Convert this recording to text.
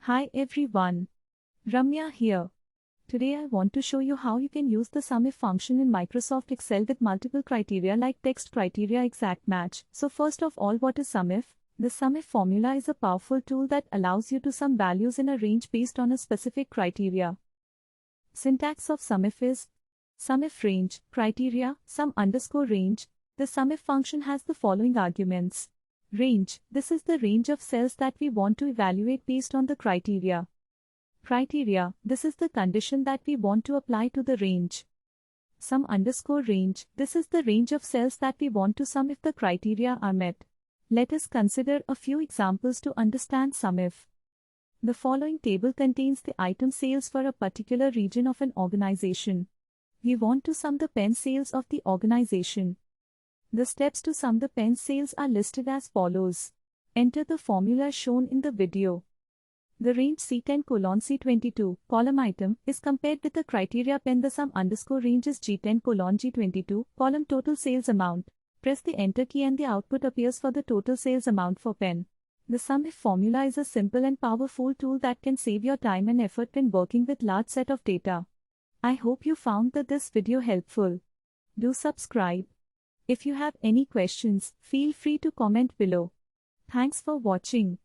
Hi everyone, Ramya here. Today I want to show you how you can use the SUMIF function in Microsoft Excel with multiple criteria like text criteria exact match. So first of all, what is SUMIF? The SUMIF formula is a powerful tool that allows you to sum values in a range based on a specific criteria. Syntax of SUMIF is SUMIF range, criteria, sum_range. The SUMIF function has the following arguments. Range, this is the range of cells that we want to evaluate based on the criteria. Criteria, this is the condition that we want to apply to the range. Sum_range, this is the range of cells that we want to sum if the criteria are met. Let us consider a few examples to understand SUMIF. The following table contains the item sales for a particular region of an organization. We want to sum the pen sales of the organization. The steps to sum the pen sales are listed as follows. Enter the formula shown in the video. The range C10:C22, column item, is compared with the criteria pen. The sum_range is G10:G22, column total sales amount. Press the enter key and the output appears for the total sales amount for pen. The SUMIF formula is a simple and powerful tool that can save your time and effort when working with large set of data. I hope you found this video helpful. Do subscribe. If you have any questions, feel free to comment below. Thanks for watching.